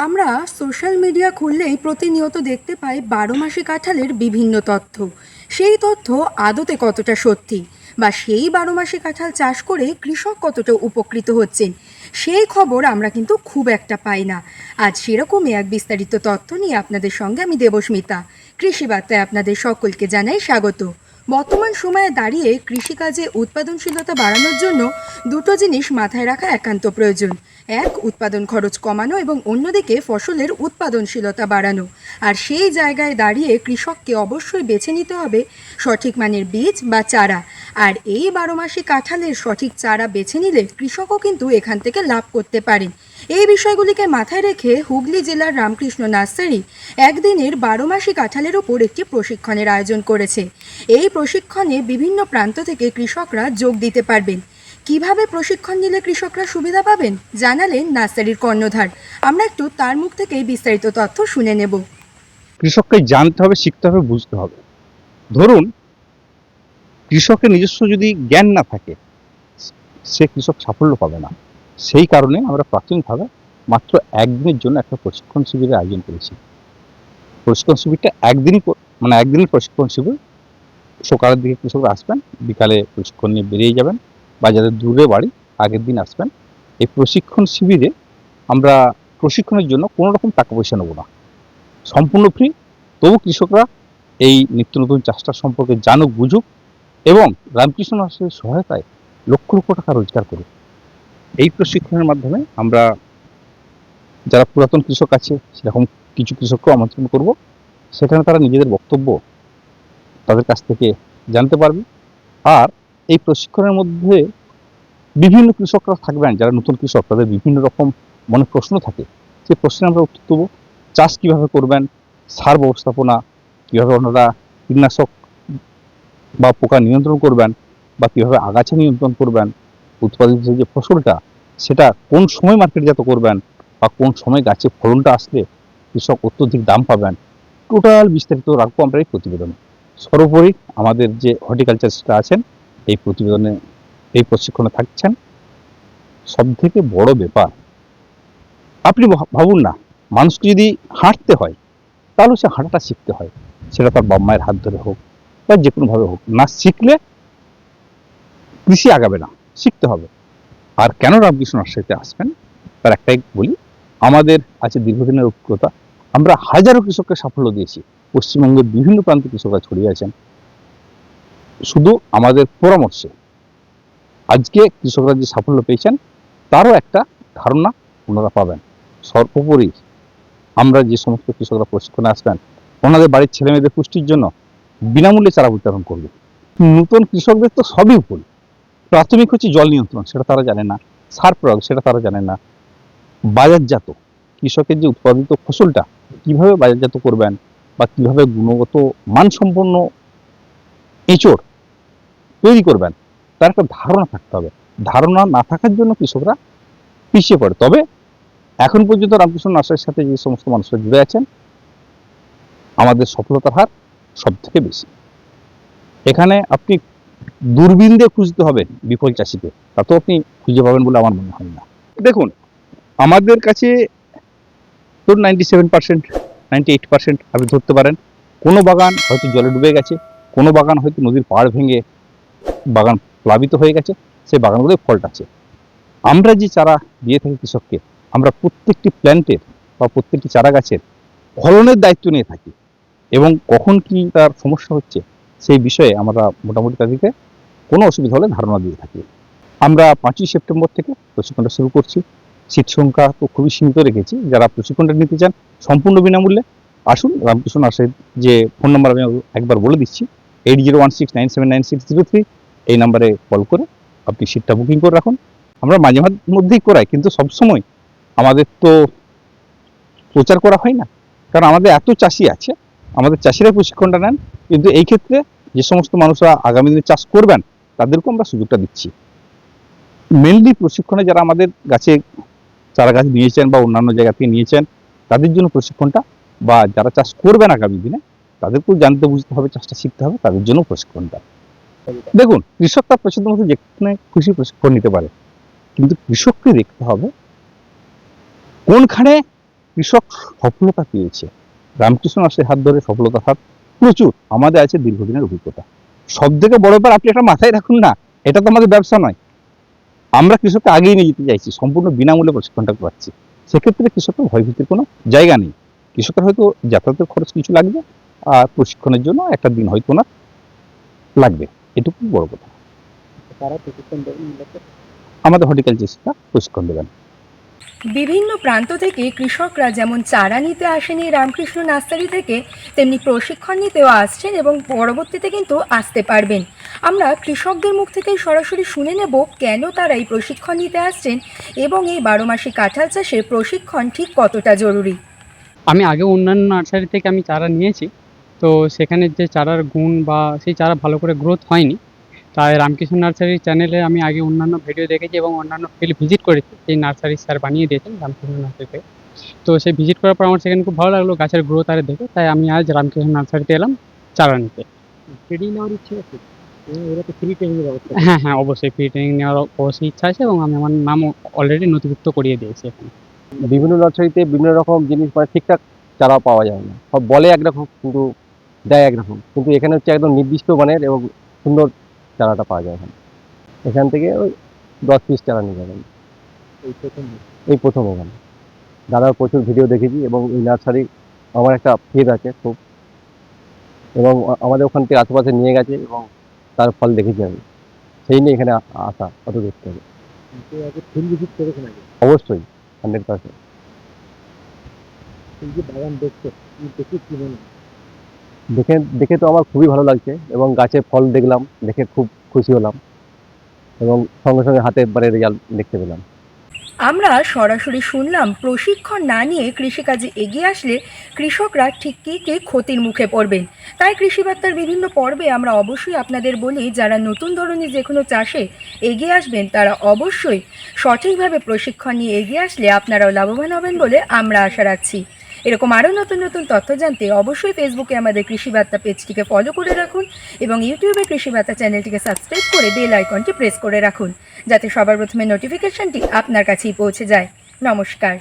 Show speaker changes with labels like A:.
A: আমরা social media খুললেই প্রতিনিয়ত দেখতে পাই 12 মাসি কাঁঠালের বিভিন্ন তথ্য। সেই তথ্য আদতে কতটা সত্যি, বা সেই 12 মাসি কাঁঠাল চাষ করে কৃষক কতটা উপকৃত হচ্ছেন, সেই খবর আমরা কিন্তু খুব একটা পাই না। আজ সেরকমই এক বিস্তারিত তথ্য নিয়ে আপনাদের সঙ্গে আমি দেবস্মিতা। কৃষি বার্তায় আপনাদের সকলকে জানাই স্বাগত। বর্তমান সময়ে দাঁড়িয়ে কৃষিকাজে উৎপাদনশীলতা বাড়ানোর জন্য দুটো জিনিস মাথায় রাখা একান্ত প্রয়োজন। এক, উৎপাদন খরচ কমানো, এবং অন্যদিকে ফসলের উৎপাদনশীলতা বাড়ানো। আর সেই জায়গায় দাঁড়িয়ে কৃষককে অবশ্যই বেছে নিতে হবে সঠিক মানের বীজ বা চারা। আর এই 12 মাসি কাঁঠালের সঠিক চারা বেছে নিলে কৃষকও কিন্তু এখান থেকে লাভ করতে পারেন। এই বিষয়গুলিকে মাথায় রেখে হুগলি জেলার রামকৃষ্ণ নার্সারি একদিনের 12 মাসি কাঁঠালের ওপর একটি প্রশিক্ষণের আয়োজন করেছে। এই প্রশিক্ষণে বিভিন্ন প্রান্ত থেকে কৃষকরা যোগ দিতে পারবেন। কিভাবে প্রশিক্ষণ নিলে কৃষকরা সুবিধা পাবেন জানালেন নার্সারির কর্ণধার। আমরা একটু তার মুখ থেকেই বিস্তারিত তথ্য শুনে নেব।
B: কৃষককে জানতে হবে, শিখতে হবে, বুঝতে হবে। ধরুন, কৃষকের নিজস্ব যদি জ্ঞান না থাকে, সে কৃষক সাফল্য পাবে না। সেই কারণে আমরা প্রাথমিকভাবে মাত্র একদিনের জন্য একটা প্রশিক্ষণ শিবিরের আয়োজন করেছি। প্রশিক্ষণ শিবিরটা একদিনের প্রশিক্ষণ শিবির। সকালের দিকে কৃষকরা আসবেন, বিকালে প্রশিক্ষণ নিয়ে বেরিয়ে যাবেন, বা যাদের দূরে বাড়ি আগের দিন আসবেন। এই প্রশিক্ষণ শিবিরে আমরা প্রশিক্ষণের জন্য কোনো রকম টাকা পয়সা নেব না, সম্পূর্ণ ফ্রি। তবু কৃষকরা এই নিত্য নতুন চাষটার সম্পর্কে জানুক, বুঝুক, এবং রামকৃষ্ণ নার্সারির সহায়তায় লক্ষ লক্ষ টাকা রোজগার করুক। এই প্রশিক্ষণের মাধ্যমে আমরা যারা পুরাতন কৃষক আছে সেরকম কিছু কৃষককেও আমন্ত্রণ করব। সেখানে তারা নিজেদের বক্তব্য তাদের কাছ থেকে জানতে পারবে। আর এই প্রশিক্ষণের মধ্যে বিভিন্ন কৃষকরা থাকবেন, যারা নতুন কৃষক, তাদের বিভিন্ন রকম মনে প্রশ্ন থাকে। সেই প্রশ্নে আমরা উত্তর দেবো। চাষ কীভাবে করবেন, সার ব্যবস্থাপনা কীভাবে ওনারা কীটনাশক বা পোকা নিয়ন্ত্রণ করবেন, বা কীভাবে আগাছা নিয়ন্ত্রণ করবেন, উৎপাদিত যে ফসলটা সেটা কোন সময় মার্কেটজাত করবেন, বা কোন সময় গাছে ফলনটা আসলে কৃষক অত্যধিক দাম পাবেন, টোটাল বিস্তারিত রাখবো আমরা এই প্রতিবেদনে। সর্বোপরি আমাদের যে হর্টিকালচারিস্টরা আছেন এই প্রতিবেদনে, এই প্রশিক্ষণে থাকছেন। সব থেকে বড় ব্যাপার, আপনি ভাবুন না, মানুষকে যদি হাঁটতে হয় তাহলে সে হাঁটাটা শিখতে হয়। সেটা তার বাবা মায়ের হাত ধরে হোক বা যে কোনোভাবে হোক, না শিখলে কৃষি আগাবে না, শিখতে হবে। আর কেন রামকৃষ্ণ নার্সারিতে আসবেন তার একটাই বলি, আমাদের আছে দীর্ঘদিনের অভিজ্ঞতা। আমরা হাজারো কৃষককে সাফল্য দিয়েছি, পশ্চিমবঙ্গের বিভিন্ন প্রান্তে কৃষকরা ছড়িয়ে আছেন। শুধু আমাদের পরামর্শে আজকে কৃষকরা যে সাফল্য পেয়েছেন তারও একটা ধারণা ওনারা পাবেন। সর্বোপরি আমরা যে সমস্ত কৃষকরা প্রশিক্ষণে আসবেন, ওনাদের বাড়ির ছেলে মেয়েদের পুষ্টির জন্য বিনামূল্যে চারা বিতরণ করবে। নতুন কৃষকদের তো সবই ভুল। প্রাথমিক হচ্ছে জল নিয়ন্ত্রণ, সেটা তারা জানে না। সার প্রয়োগ, সেটা তারা জানে না। বাজারজাত, কৃষকের যে উৎপাদিত ফসলটা কিভাবে বাজারজাত করবেন, বা কিভাবে গুণগত মানসম্পন্ন এঁচড় তৈরি করবেন, তার একটা ধারণা থাকতে হবে। ধারণা না থাকার জন্য কৃষকরা পিছিয়ে পড়ে। তবে এখন পর্যন্ত রামকৃষ্ণ নার্সারির সাথে যে সমস্ত মানুষরা জুড়ে আছেন, আমাদের সফলতার হার সব থেকে বেশি। এখানে আপনি দূরবীন দিয়ে খুঁজতে হবে বিফল চাষিকে, তাতেও আপনি খুঁজে পাবেন বলে আমার মনে হয় না। দেখুন, আমাদের কাছে ধরুন 97%, 98% আপনি ধরতে পারেন। কোনো বাগান হয়তো জলে ডুবে গেছে, কোনো বাগান হয়তো নদীর পাড় ভেঙে বাগান প্লাবিত হয়ে গেছে, সেই বাগানগুলোয় ফল্ট আছে। আমরা যে চারা দিয়ে থাকি কৃষককে, আমরা প্রত্যেকটি প্ল্যান্টের বা প্রত্যেকটি চারা গাছের ফলনের দায়িত্ব নিয়ে থাকি, এবং কখন কি তার সমস্যা হচ্ছে সেই বিষয়ে আমরা মোটামুটি তাদেরকে কোনো অসুবিধা হলে ধারণা দিয়ে থাকি। আমরা 5ই সেপ্টেম্বর থেকে প্রশিক্ষণটা শুরু করছি। সিট সংখ্যা তো খুবই সীমিত রেখেছি। যারা প্রশিক্ষণটা নিতে চান সম্পূর্ণ বিনামূল্যে আসুন। রামকৃষ্ণ নার্সারির যে ফোন নাম্বার আমি একবার বলে দিচ্ছি, 8016979603, এই নাম্বারে কল করে আপনি সিটটা বুকিং করে রাখুন। আমরা মাঝে মধ্যেই করাই, কিন্তু সবসময় আমাদের তো প্রচার করা হয় না, কারণ আমাদের এত চাষি আছে, আমাদের চাষিরা প্রশিক্ষণটা নেন। কিন্তু এই ক্ষেত্রে যে সমস্ত মানুষরা আগামী দিনে চাষ করবেন তাদেরকেও আমরা সুযোগটা দিচ্ছি। মেনলি প্রশিক্ষণে যারা আমাদের গাছে চারা গাছ নিয়েছেন বা অন্যান্য জায়গা থেকে নিয়েছেন তাদের জন্য প্রশিক্ষণটা, বা যারা চাষ করবেন আগামী দিনে তাদেরকেও জানতে বুঝতে হবে, চাষটা শিখতে হবে, তাদের জন্য প্রশিক্ষণটা। দেখুন, কৃষক তার পছন্দ মতো যেখানে খুশি প্রশিক্ষণ নিতে পারে, কিন্তু কৃষককে দেখতে হবে কোনখানে কৃষক সফলতা পেয়েছে, রামকৃষ্ণ নার্সারির হাত ধরে সফলতা হাত প্রচুর আমাদের আছে দীর্ঘদিনের অভিজ্ঞতা। সব থেকে বড় ব্যাপার আপনি একটা মাথায় রাখুন না, এটা তো আমাদের ব্যবসা নয়, আমরা কৃষককে আগেই নিয়ে যেতে চাইছি, সম্পূর্ণ বিনামূল্যে প্রশিক্ষণটা পাচ্ছি। সেক্ষেত্রে কৃষকের ভয়ভীতির কোনো জায়গা নেই। কৃষকের হয়তো যাতায়াতের খরচ কিছু লাগবে, আর প্রশিক্ষণের জন্য একটা দিন হয়তো না লাগবে, এটুকু বড় কথা।
C: তারা প্রশিক্ষণ দেবেন মূলত?
B: আমাদের হর্টিকালচারিস্টরা প্রশিক্ষণ দেবেন।
A: বিভিন্ন প্রান্ত থেকে কৃষকরা যেমন চারা নিতে আসেন এই রামকৃষ্ণ নার্সারি থেকে, তেমনি প্রশিক্ষণ নিতেও আসছেন এবং পরবর্তীতে কিন্তু আসতে পারবেন। আমরা কৃষকদের মুখ থেকেই সরাসরি শুনে নেব কেন তারা এই প্রশিক্ষণ নিতে আসছেন এবং এই 12 মাসি কাঁঠাল চাষের প্রশিক্ষণ ঠিক কতটা জরুরি।
C: আমি আগে অন্যান্য নার্সারি থেকে আমি চারা নিয়েছি, তো সেখানে যে চারার গুণ বা সেই চারা ভালো করে গ্রোথ হয়নি। তাই রামকৃষ্ণ নার্সারির চ্যানেলে আমি আগে অন্যান্য ভিডিও দেখেছি এবং অন্যান্য ফিল্ড ভিজিট করেছি, সেই নার্সারি স্যার বানিয়ে দিয়েছেন রামকৃষ্ণ নার্সারি থেকে। তো সেই ভিজিট করার পর আমার সেখানে খুব ভালো লাগলো গাছের গ্রোথ আরে দেখে, তাই আমি আজ রামকৃষ্ণ নার্সারিতে এলাম চারা নিতে।
D: ট্রেনিং নেওয়ার ইচ্ছে আছে? ওরা তো ফ্রি ট্রেনিং এর ব্যবস্থা করে।
C: হ্যাঁ, অবশ্যই ফ্রি ট্রেনিং নেওয়ার অবশ্যই ইচ্ছা আছে এবং আমি আমার নাম অলরেডি নথিভুক্ত করিয়ে দিয়েছি এখানে।
D: বিভিন্ন নার্সারিতে বিভিন্ন রকম জিনিস মানে ঠিকঠাক চারা পাওয়া যায় না, সব বলে একরকম কিন্তু দেয় একরকম, কিন্তু এখানে হচ্ছে একদম নির্দিষ্ট মানের এবং সুন্দর চারাটা পাওয়া যায় এখানে। এখান থেকে ওই 10 পিস চারা নিয়ে যাবেন। এই প্রথম এখানে দাদার প্রচুর ভিডিও দেখেছি এবং এই নার্সারি আমার একটা ফেদ আছে খুব, এবং আমাদের ওখান থেকে আশেপাশে নিয়ে গেছে এবং তার ফল দেখেছি আমি, সেই নিয়ে এখানে আসা অত দূর থেকে।
E: ফিল্ড ভিজিট করেছেন আগে?
D: অবশ্যই 100%।
E: এই যে বাগান দেখছে, দেখে কি মনে হয়?
D: দেখে দেখে তো আমার খুবই ভালো লাগছে এবং গাছে ফল দেখলাম, দেখে খুব খুশি হলাম এবং সঙ্গে সঙ্গে হাতে একবারে রেজাল্ট দেখতে পেলাম।
A: আমরা সরাসরি শুনলাম প্রশিক্ষণ না নিয়ে কৃষিকাজে এগিয়ে আসলে কৃষকরা ঠিক কী কী ক্ষতির মুখে পড়বেন। তাই কৃষিবার্তার বিভিন্ন পর্বে আমরা অবশ্যই আপনাদের বলি, যারা নতুন ধরনের যে কোনো চাষে এগিয়ে আসবেন তারা অবশ্যই সঠিকভাবে প্রশিক্ষণ নিয়ে এগিয়ে আসলে আপনারাও লাভবান হবেন বলে আমরা আশা রাখছি। এরকম আরও নতুন নতুন তথ্য জানতে অবশ্যই ফেসবুকে আমাদের কৃষিবার্তা পেজটিকে ফলো করে রাখুন এবং ইউটিউবে কৃষিবার্তা চ্যানেলটিকে সাবস্ক্রাইব করে বেল আইকনটি প্রেস করে রাখুন, যাতে সবার প্রথমে নোটিফিকেশনটি আপনার কাছেই পৌঁছে যায়। নমস্কার।